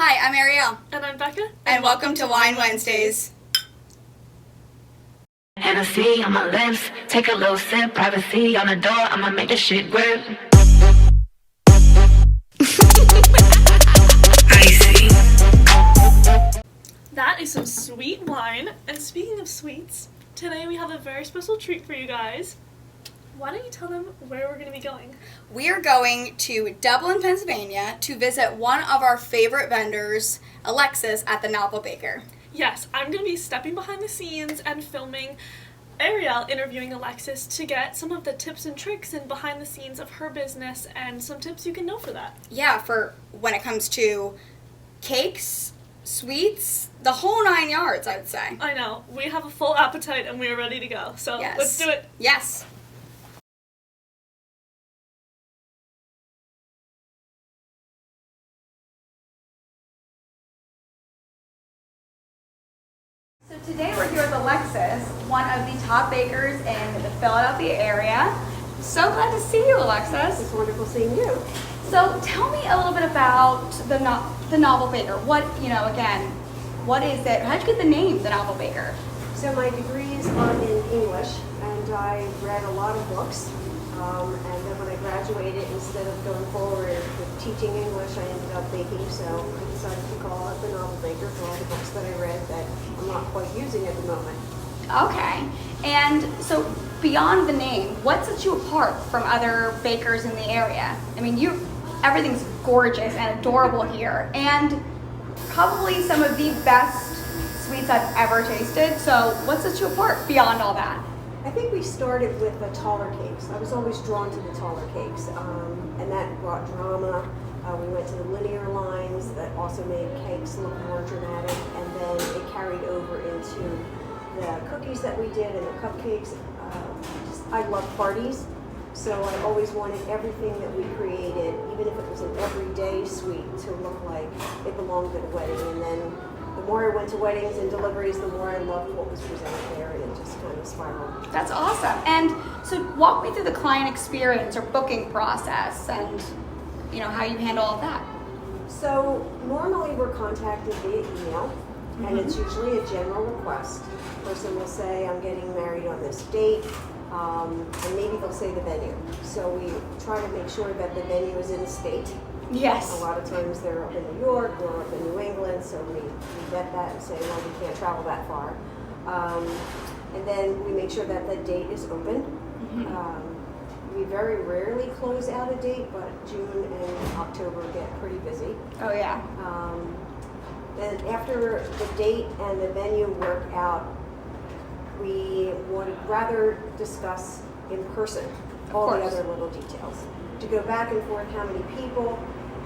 Hi, I'm Ariel. And I'm Becca. And welcome to Wine Wednesdays. Hennessy on my lips, take a little sip, privacy on the door, I'ma make this shit grip. Icy. That is some sweet wine. And speaking of sweets, today we have a very special treat for you guys. Why don't you tell them where we're going to be going? We are going to Dublin, Pennsylvania to visit one of our favorite vendors, Alexis, at the Novel Baker. Yes, I'm going to be stepping behind the scenes and filming Ariel interviewing Alexis to get some of the tips and tricks and behind the scenes of her business and some tips you can know for that. Yeah, for when it comes to cakes, sweets, the whole 9 yards, I would say. I know. We have a full appetite and we are ready to go. So Yes. Let's do it. Yes. So today we're here with Alexis, one of the top bakers in the Philadelphia area. So glad to see you, Alexis. It's wonderful seeing you. So tell me a little bit about the Novel Baker. What is it? How'd you get the name, the Novel Baker? So my degrees are in English, and I read a lot of books. And then when I graduated, instead of going forward with teaching English, I ended up baking. So I decided to call it the Novel Baker for all the books that I read that I'm not quite using at the moment. Okay. And so beyond the name, what sets you apart from other bakers in the area? I mean, everything's gorgeous and adorable here, and probably some of the best sweets I've ever tasted. So what sets you apart beyond all that? I think we started with the taller cakes. I was always drawn to the taller cakes, and that brought drama. We went to the linear lines that also made cakes look more dramatic, and then it carried over into the cookies that we did and the cupcakes. I love parties, so I always wanted everything that we created, even if it was an everyday sweet, to look like it belonged at a wedding. And then the more I went to weddings and deliveries, the more I loved what was presented there, and it just kind of spiraled. That's awesome. And so walk me through the client experience or booking process and how you handle all of that. So normally we're contacted via email, and it's usually a general request. The person will say, I'm getting married on this date, and maybe they'll say the venue. So we try to make sure that the venue is in the state. Yes. A lot of times they're up in New York or up in New England, so we vet that and say, well, we can't travel that far. And then we make sure that the date is open. We very rarely close out a date, but June and October get pretty busy. Oh yeah. Then after the date and the venue work out, we would rather discuss in person all the other little details. To go back and forth how many people,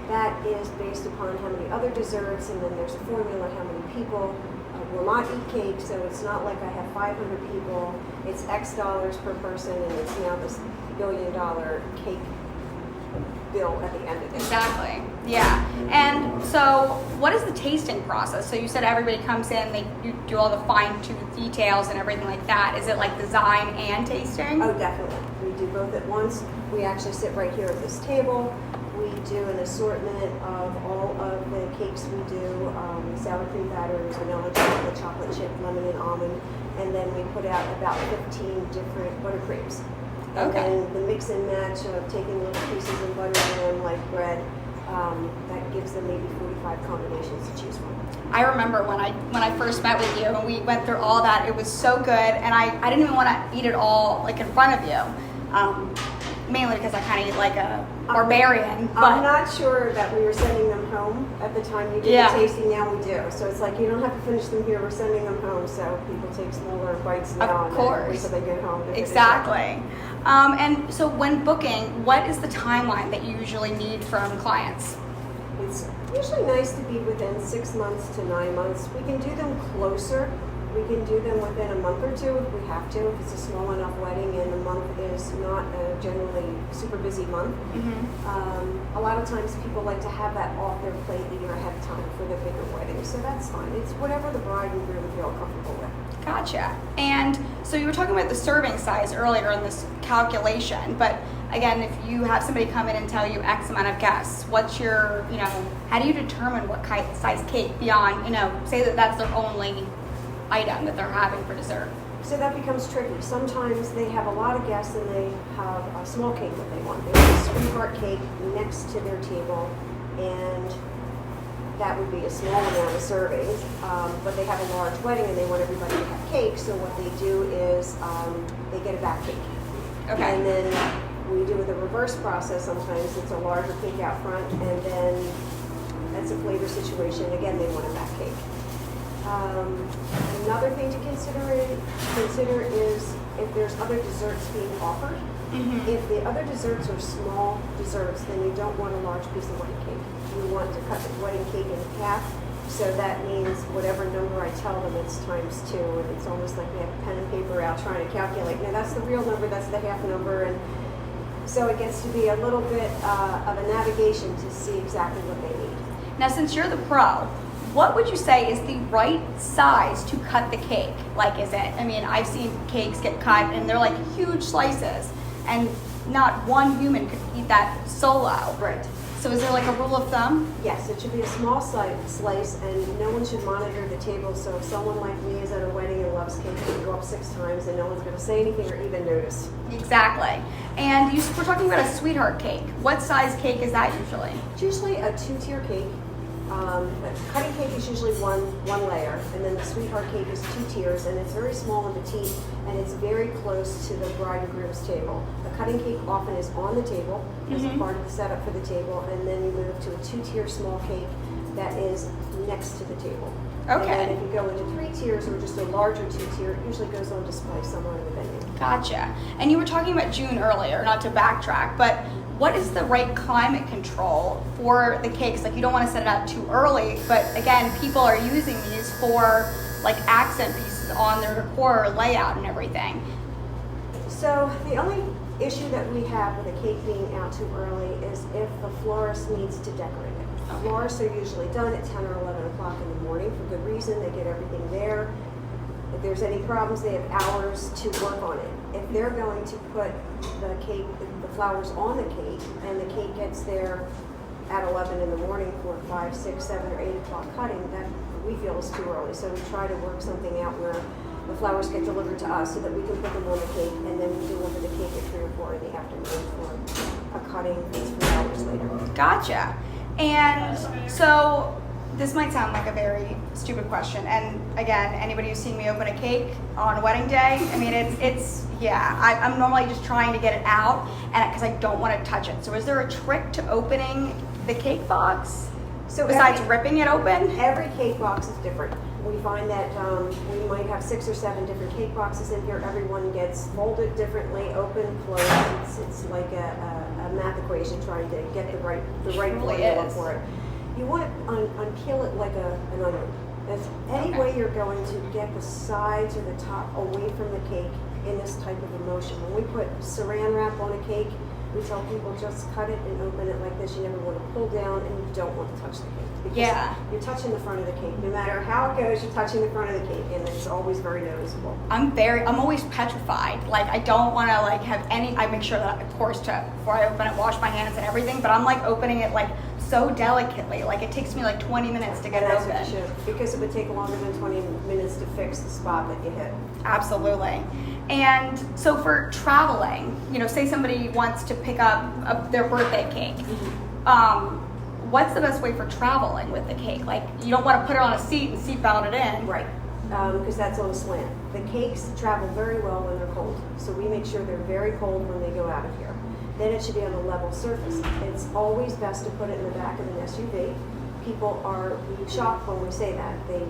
that is based upon how many other desserts, and then there's a formula how many people will not eat cake, so it's not like I have 500 people, it's X dollars per person, and it's now this $1 billion cake bill at the end of it. Exactly. Yeah. And so what is the tasting process? So you said everybody comes in, you do all the fine-tooth details and everything like that. Is it like design and tasting? Oh, definitely. We do both at once. We actually sit right here at this table. We do an assortment of all of the cakes we do, sour cream batters, vanilla chocolate chip, lemon and almond, and then we put out about 15 different buttercreams. And then the mix and match of taking little pieces and buttering them like bread, that gives them maybe 45 combinations to choose from. I remember when I first met with you and we went through all that, it was so good, and I didn't even want to eat it all like in front of you. Mainly because I kind of eat like a barbarian. But I'm not sure that we were sending them home at the time you did the tasting. Now we do. So it's like you don't have to finish them here. We're sending them home, so people take smaller bites now. Of course. So they get home. Exactly. And so when booking, what is the timeline that you usually need from clients? It's usually nice to be within 6 months to 9 months. We can do them closer. We can do them within a month or two if we have to, if it's a small enough wedding and a month is not a generally super busy month. A lot of times people like to have that off their plate a year ahead of time for the bigger weddings, so that's fine. It's whatever the bride and groom feel comfortable with. Gotcha. And so you were talking about the serving size earlier in this calculation, but again, if you have somebody come in and tell you X amount of guests, what's your, how do you determine what size cake beyond, say that that's their only item that they're having for dessert? So that becomes tricky. Sometimes they have a lot of guests and they have a small cake that they want. They want a sweetheart cake next to their table, and that would be a small amount of servings, but they have a large wedding and they want everybody to have cake, so what they do is they get a back cake. Okay. And then we do the reverse process. Sometimes it's a larger cake out front, and then that's a flavor situation. Again, they want a back cake. Another thing to consider is if there's other desserts being offered. Mm-hmm. If the other desserts are small desserts, then you don't want a large piece of wedding cake. You want to cut the wedding cake in half, so that means whatever number I tell them, it's times 2, and it's almost like they have pen and paper out trying to calculate. Now that's the real number, that's the half number, and so it gets to be a little bit of a navigation to see exactly what they need. Now, since you're the pro, what would you say is the right size to cut the cake? Like, is it, I've seen cakes get cut and they're like huge slices, and not one human could eat that solo. Right. So is there like a rule of thumb? Yes, it should be a small slice, and no one should monitor the table. So if someone like me is at a wedding and loves cake, they can go up 6 times and no one's going to say anything or even notice. Exactly. And we're talking about a sweetheart cake. What size cake is that usually? It's usually a 2-tier cake. The cutting cake is usually one layer, and then the sweetheart cake is 2 tiers, and it's very small and petite, and it's very close to the bride and groom's table. The cutting cake often is on the table as a part of the setup for the table, and then you move to a 2-tier small cake that is next to the table. Okay. And then if you go into 3 tiers or just a larger 2-tier, it usually goes on display somewhere in the venue. Gotcha. And you were talking about June earlier, not to backtrack, but what is the right climate control for the cakes? Like, you don't want to set it out too early, but again, people are using these for like accent pieces on their decor layout and everything. So the only issue that we have with a cake being out too early is if the florist needs to decorate it. Okay. Florists are usually done at 10 or 11 o'clock in the morning for good reason. They get everything there. If there's any problems, they have hours to work on it. If they're going to put the flowers on the cake, and the cake gets there at 11 in the morning for 5, 6, 7, or 8 o'clock cutting, that we feel is too early. So we try to work something out where the flowers get delivered to us so that we can put them on the cake, and then we deliver the cake at 3 or 4 in the afternoon for a cutting that's 3 hours later. Gotcha. And so this might sound like a very stupid question, and again, anybody who's seen me open a cake on wedding day, I'm normally just trying to get it out, and because I don't want to touch it. So is there a trick to opening the cake box? So besides ripping it open? Every cake box is different. We find that we might have 6 or 7 different cake boxes in here. Everyone gets molded differently, open, closed. It's like a math equation trying to get the right formula for it. You want to unpeel it like an onion. If any way you're going to get the sides or the top away from the cake in this type of emotion. When we put saran wrap on a cake, we tell people just cut it and open it like this. You never want to pull down, and you don't want to touch the cake. Because you're touching the front of the cake. No matter how it goes, you're touching the front of the cake, and it's always very noticeable. I'm always petrified. Like, I don't want to have any, I make sure that, of course, before I open it, wash my hands and everything, but I'm like opening it like so delicately. Like, it takes me like 20 minutes to get it open. That's what you should, because it would take longer than 20 minutes to fix the spot that you hit. Absolutely. And so for traveling, say somebody wants to pick up their birthday cake, what's the best way for traveling with the cake? Like, you don't want to put it on a seat and seatbelt it in. Right, because that's on a slant. The cakes travel very well when they're cold, so we make sure they're very cold when they go out of here. Then it should be on a level surface. It's always best to put it in the back of an SUV. People are shocked when we say that. They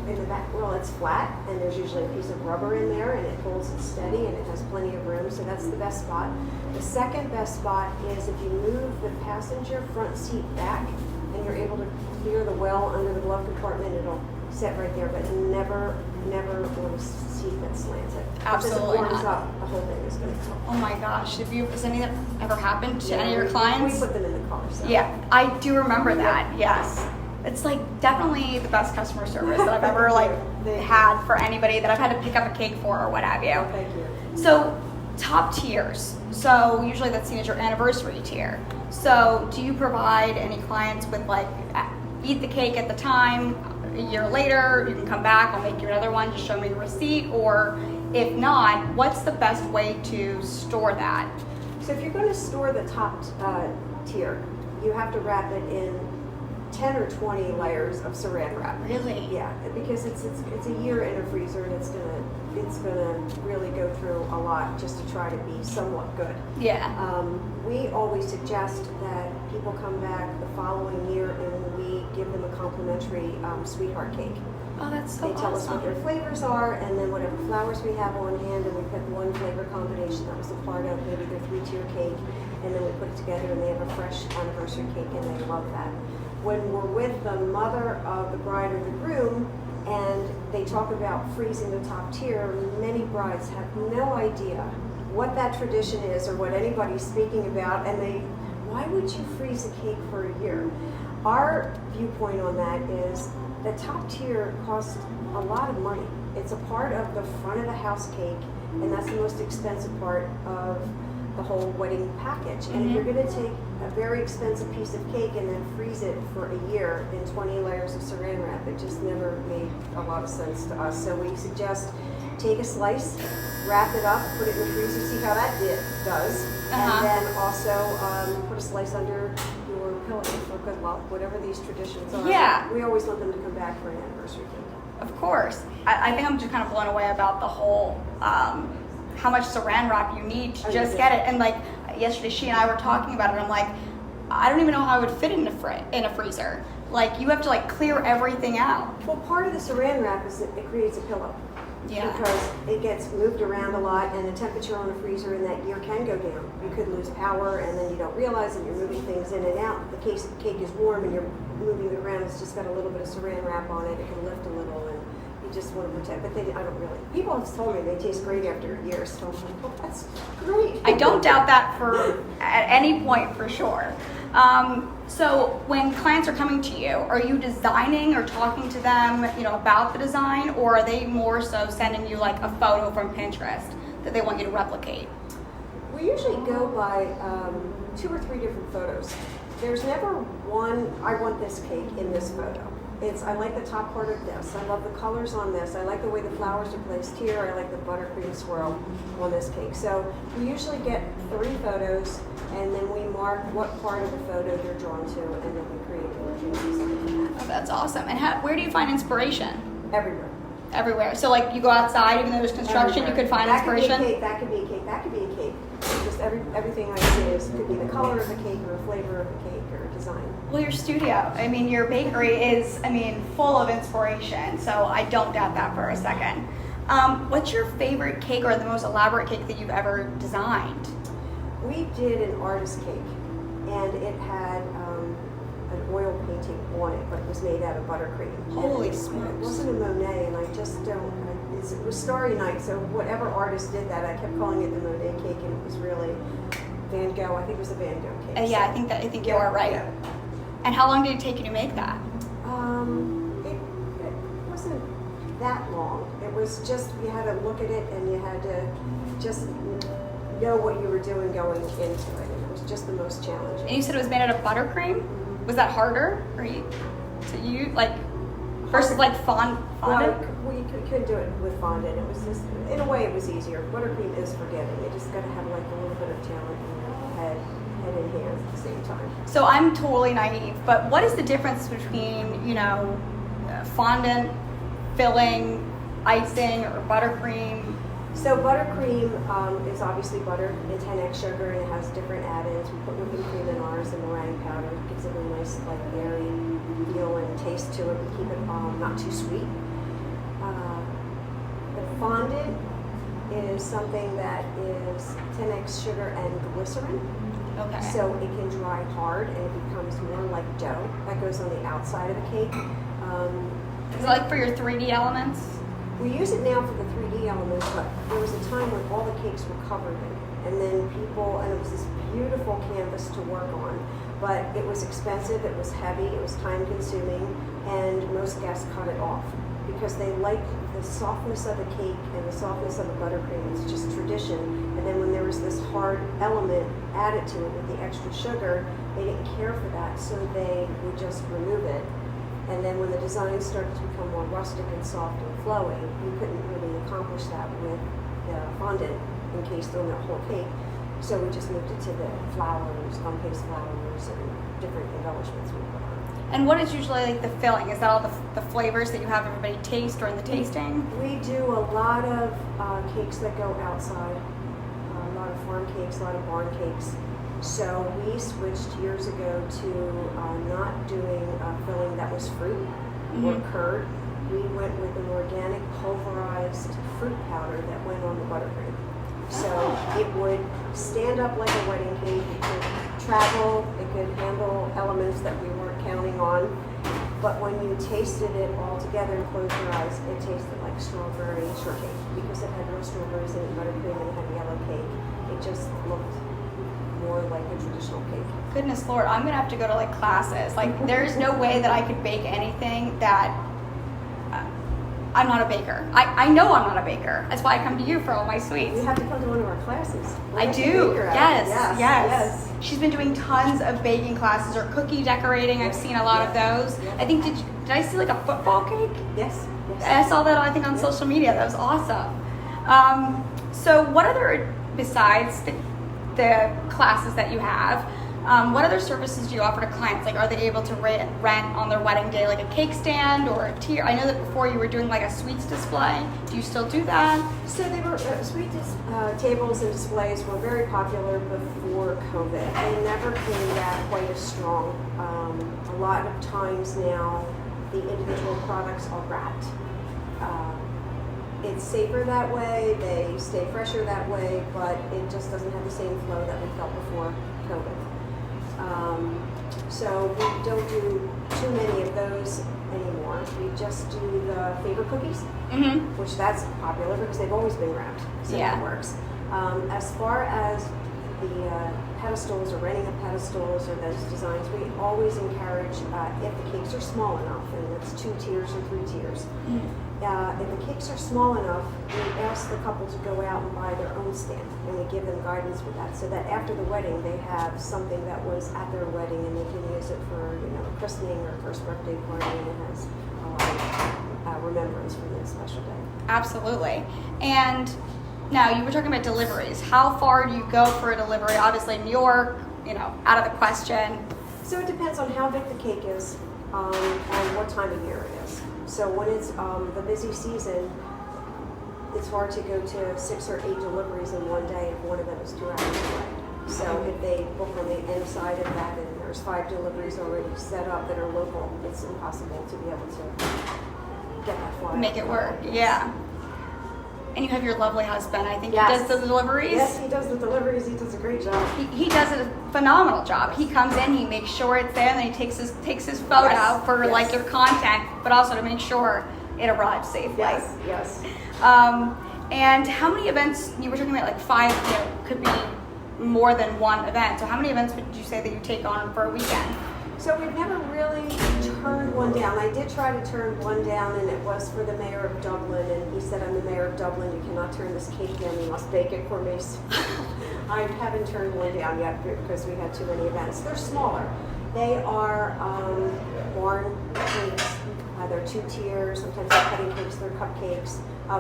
in the back, well, it's flat, and there's usually a piece of rubber in there, and it holds it steady, and it has plenty of room, so that's the best spot. The second best spot is if you move the passenger front seat back, and you're able to clear the well under the glove compartment, it'll sit right there, but never on a seat that slants it. Absolutely Because if it warms not. up, the whole thing is going to tilt. Oh my gosh, has any of that ever happened to any of your clients? We put them in the car, so. Yeah, I do remember that, yes. It's like definitely the best customer service that I've ever had for anybody that I've had to pick up a cake for or what have you. Thank you. So top tiers. So usually that's seen as your anniversary tier. So do you provide any clients with like eat the cake at the time, a year later you can come back, I'll make you another one, just show me the receipt, or if not, what's the best way to store that? So if you're going to store the top tier, you have to wrap it in 10 or 20 layers of saran wrap. Really? Yeah, because it's a year in a freezer, and it's gonna really go through a lot just to try to be somewhat good. Yeah. We always suggest that people come back the following year, and we give them a complimentary sweetheart cake. Oh, that's so They tell us what their awesome. flavors are, and then whatever flowers we have on hand, and we pick one flavor combination that was a part of maybe their 3-tier cake, and then we put it together, and they have a fresh anniversary cake, and they love that. When we're with the mother of the bride or the groom, and they talk about freezing the top tier, many brides have no idea what that tradition is or what anybody's speaking about, and why would you freeze a cake for a year? Our viewpoint on that is the top tier costs a lot of money. It's a part of the front of the house cake, and that's the most expensive part of the whole wedding package. And if you're going to take a very expensive piece of cake and then freeze it for a year in 20 layers of saran wrap, it just never made a lot of sense to us. So we suggest take a slice, wrap it up, put it in the freezer, see how that does, and then also put a slice under your pillow for good luck, whatever these traditions are. Yeah. We always want them to come back for an anniversary cake. Of course. I think I'm just kind of blown away about the whole how much saran wrap you need to just get it. And like yesterday, she and I were talking about it. And I'm like, I don't even know how I would fit it in a freezer. Like you have to like clear everything out. Well, part of the saran wrap is that it creates a pillow. Yeah. Because it gets moved around a lot, and the temperature on the freezer in that year can go down. You could lose power, and then you don't realize that you're moving things in and out. The cake is warm, and you're moving it around. It's just got a little bit of saran wrap on it. It can lift a little, and you just want to protect. But I don't really. People have told me they taste great after a year, so I'm like, well, that's great. I don't doubt that at any point for sure. So when clients are coming to you, are you designing or talking to them, about the design, or are they more so sending you like a photo from Pinterest that they want you to replicate? We usually go by 2 or 3 different photos. There's never one, I want this cake in this photo. I like the top part of this. I love the colors on this. I like the way the flowers are placed here. I like the buttercream swirl on this cake. So we usually get 3 photos, and then we mark what part of the photo they're drawn to, and then we create images. Oh, that's awesome. And where do you find inspiration? Everywhere. Everywhere. So like you go outside, even though there's construction, Everywhere. you could find that inspiration? That could be a cake. That could be a cake. Just everything I see could be the color of the cake, or a flavor of the cake, or a design. Well, your studio, your bakery is, full of inspiration, so I don't doubt that for a second. What's your favorite cake or the most elaborate cake that you've ever designed? We did an artist cake, and it had an oil painting on it, but it was made out of buttercream. Holy It smokes. wasn't a Monet, and I just don't. It was Starry Night, so whatever artist did that, I kept calling it the Monet cake, and it was really Van Gogh. I think it was a Van Gogh cake. Yeah, I think you are right. Yeah. And how long did it take you to make that? It wasn't that long. It was just, you had to look at it, and you had to just know what you were doing going into it, and it was just the most challenging. And you said it was made out of buttercream? Was that harder? Versus like fondant? We could do it with fondant. It was just, in a way, it was easier. Buttercream is forgiving. You just got to have like a little bit of talent in your head and hands at the same time. So I'm totally naive, but what is the difference between, fondant, filling, icing, or buttercream? So buttercream is obviously butter and 10x sugar, and it has different add-ins. We put whipping cream in ours and meringue powder. It gives it a nice berry feel and taste to it. We keep it not too sweet. The fondant is something that is 10x sugar and glycerin. Okay. So it can dry hard, and it becomes more like dough that goes on the outside of the cake. Is it like for your 3D elements? We use it now for the 3D elements, but there was a time when all the cakes were covered in it, and then it was this beautiful canvas to work on, but it was expensive, it was heavy, it was time consuming, and most guests cut it off. because they like the softness of the cake and the softness of the buttercream. It's just tradition. And then when there was this hard element added to it with the extra sugar, they didn't care for that, so they would just remove it. And then when the design started to become more rustic and soft and flowing, you couldn't really accomplish that with the fondant encased on the whole cake. So we just moved it to the flowers, gum-paste flowers, and different embellishments we put on. And what is usually like the filling? Is that all the flavors that you have everybody taste during the tasting? We do a lot of cakes that go outside, a lot of farm cakes, a lot of barn cakes. So we switched years ago to not doing filling that was fruit or curd. We went with an organic pulverized fruit powder that went on the buttercream. So it would stand up like a wedding cake. It could travel. It could handle elements that we weren't counting on. But when you tasted it all together and closed your eyes, it tasted like strawberry shortcake because it had no strawberries in it, buttercream, and it had yellow cake. It just looked more like a traditional cake. Goodness Lord, I'm gonna have to go to like classes. Like there's no way that I could bake anything that I'm not a baker. I know I'm not a baker. That's why I come to you for all my sweets. You have to come to one of our classes. I do. Yes, yes, yes. She's been doing tons of baking classes or cookie decorating. I've seen a lot of those. Yeah. I think did I see like a football cake? Yes. I saw that I think on social media. That was awesome. So what other besides the classes that you have? What other services do you offer to clients? Like, are they able to rent on their wedding day, like a cake stand or a tier? I know that before you were doing like a sweets display. Do you still do that? So they were tables and displays were very popular before COVID. They never came back quite as strong. A lot of times now, the individual products are wrapped. It's safer that way. They stay fresher that way, but it just doesn't have the same flow that we felt before COVID. So we don't do too many of those anymore. We just do the favorite cookies, which that's popular because they've always been wrapped, so that works. As far as the pedestals or renting of pedestals or those designs, we always encourage if the cakes are small enough, and it's 2 tiers or 3 tiers. If the cakes are small enough, we ask the couple to go out and buy their own stand, and we give them guidance with that, so that after the wedding they have something that was at their wedding, and they can use it for a christening or first birthday party, and it has a lot of remembrance for this special day. Absolutely. And now you were talking about deliveries. How far do you go for a delivery? Obviously, New York, out of the question. So it depends on how big the cake is and what time of year it is. So when it's the busy season, it's hard to go to 6 or 8 deliveries in one day if one of them is 2 hours away. So if they book on the inside of that and there's 5 deliveries already set up that are local, it's impossible to be able to get that far. Make it work, yeah. And you have your lovely husband. I think Yes. he does the deliveries. Yes, he does the deliveries. He does a great job. He does a phenomenal job. He comes in, he makes sure it's there, and then he takes his photo for like your content, but also to make sure it arrives safely. Yes. And how many events? You were talking about like 5. Could be more than one event. So how many events would you say that you take on for a weekend? So we've never really turned one down. I did try to turn one down, and it was for the mayor of Dublin, and he said, "I'm the mayor of Dublin, you cannot turn this cake down, you must bake it for me." So I haven't turned one down yet because we had too many events. They're smaller. They are barn cakes. They're 2 tiers, sometimes they're cutting cakes, they're cupcakes.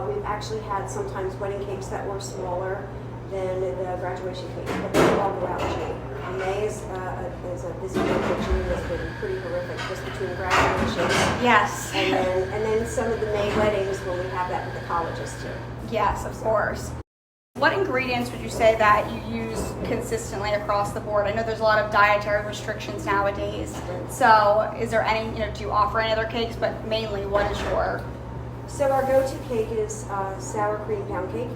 We've actually had sometimes wedding cakes that were smaller than the graduation cake, but they all go out in June. May is a busy month, but June has been pretty horrific just between graduations. Yes. And then some of the May weddings when we have that with the colleges too. Yes, of course. What ingredients would you say that you use consistently across the board? I know there's a lot of dietary restrictions nowadays. So is there any, do you offer any other cakes, but mainly what is your? So our go-to cake is sour cream pound cake.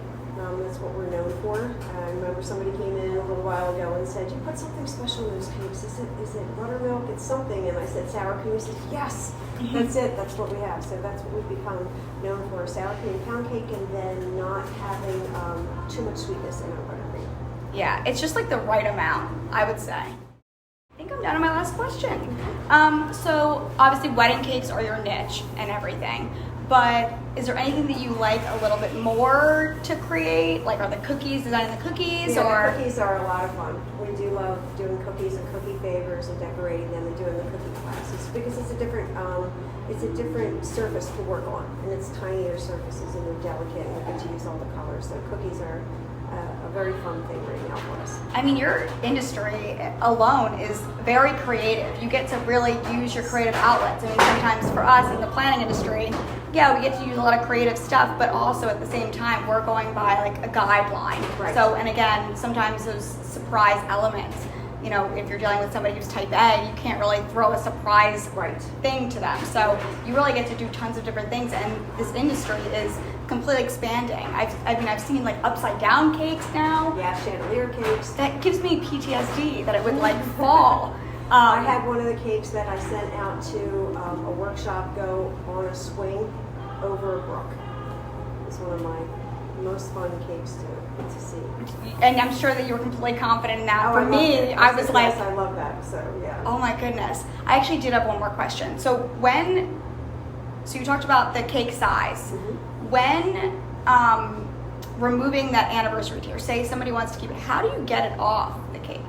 That's what we're known for. I remember somebody came in a little while ago and said, "You put something special in those cakes. Is it buttermilk? It's something." And I said, "Sour cream." He said, "Yes, that's it. That's what we have." So that's what we've become known for: sour cream pound cake, and then not having too much sweetness in our buttercream. Yeah, it's just like the right amount, I would say. I think I'm down to my last question. So obviously wedding cakes are your niche and everything, but is there anything that you like a little bit more to create? Like, are the cookies, designing the cookies, Yeah, or? the cookies are a lot of fun. We do love doing cookies and cookie favors and decorating them and doing the cookie classes because it's a different surface to work on, and it's tinier surfaces and they're delicate and you get to use all the colors. So cookies are a very fun thing right now for us. I mean, your industry alone is very creative. You get to really use your creative outlets. I mean, sometimes for us in the planning industry, yeah, we get to use a lot of creative stuff, but also at the same time, we're going by like a guideline. Right. So, and again, sometimes those surprise elements, you know, if you're dealing with somebody who's type A, you can't really throw a surprise Right. thing to them. So you really get to do tons of different things, and this industry is completely expanding. I've seen like upside down cakes now. Yeah, chandelier cakes. That gives me PTSD that it would like fall. I had one of the cakes that I sent out to a workshop go on a swing over a brook. It's one of my most fun cakes to see. And I'm sure that you were completely confident in that. Oh, For I love me, it. I was like, yes, I love that. So yeah. oh my goodness. I actually did have one more question. So you talked about the cake size. Mm-hmm. When removing that anniversary tier, say somebody wants to keep it, how do you get it off the cake?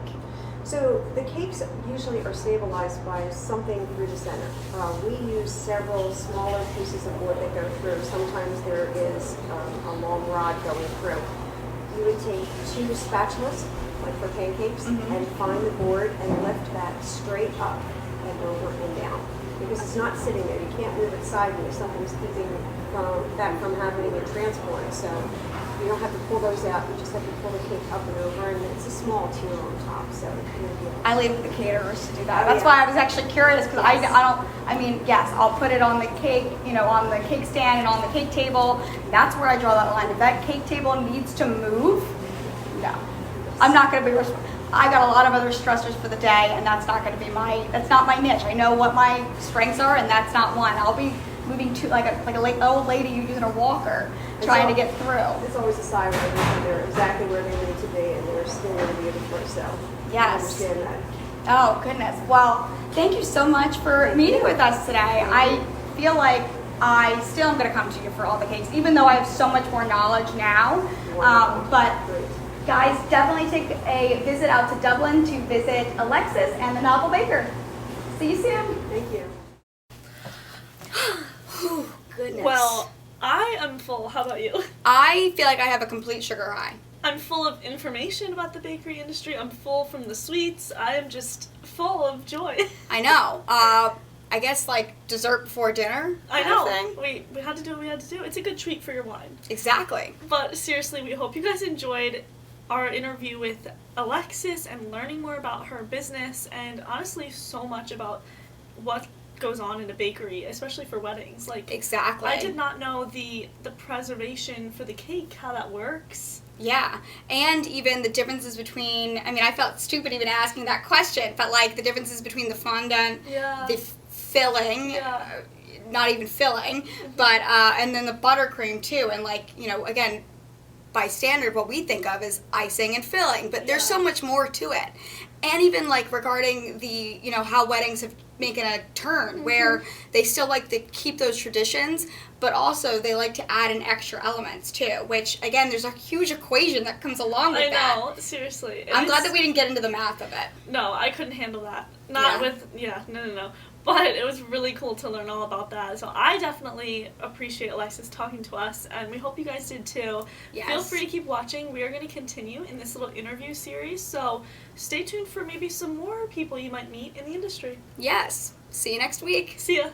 So the cakes usually are stabilized by something through the center. We use several smaller pieces of wood that go through. Sometimes there is a long rod going through. You would take 2 spatulas, like for pancakes, and find the board and lift that straight up and over and down. Because it's not sitting there. You can't move it sideways. Something's keeping that from happening in transport. So you don't have to pull those out. You just have to pull the cake up and over, and it's a small tier on top. So I leave it to the caterers to do that. Oh, That's yeah. why I was actually curious because yes, I'll put it on the cake, on the cake stand and on the cake table. That's where I draw that line. If that cake table needs to move, no. I'm not going to be I got a lot of other stressors for the day, and that's not going to be that's not my niche. I know what my strengths are, and that's not one. I'll be moving to like a old lady using a walker, trying to get through. It's always a sign when they're exactly where they need to be, and they're still going to be beautiful. So Yes. I understand that. Oh, goodness. Well, thank you so much for meeting with us today. I feel like I still am going to come to you for all the cakes, even though I have so much more knowledge now. But Great. guys, definitely take a visit out to Dublin to visit Alexis and the Novel Baker. See you soon. Thank you. Goodness. Well, I am full. How about you? I feel like I have a complete sugar high. I'm full of information about the bakery industry. I'm full from the sweets. I am just full of joy. I know. I guess like dessert before dinner. I kind of know. thing. We had to do what we had to do. It's a good treat for your wine. Exactly. But seriously, we hope you guys enjoyed our interview with Alexis and learning more about her business and honestly so much about what goes on in a bakery, especially for weddings. Like Exactly. I did not know the preservation for the cake, how that works. Yeah, and even the differences between, I felt stupid even asking that question, but like the differences between the fondant, Yeah. the filling, Yeah. not even filling, but, and then the buttercream too, and like, again, by standard, what we think of is icing and filling, but there's Yeah. so much more to it. And even like regarding the, how weddings have making a turn where they still like to keep those traditions, but also they like to add in extra elements too, which again, there's a huge equation that comes along with that. I know, seriously. I'm glad that we didn't get into the math of it. No, I couldn't handle that. Not Yeah. with, no. But it was really cool to learn all about that. So I definitely appreciate Alexis talking to us, and we hope you guys did too. Yes. Feel free to keep watching. We are going to continue in this little interview series, so stay tuned for maybe some more people you might meet in the industry. Yes. See you next week. See ya.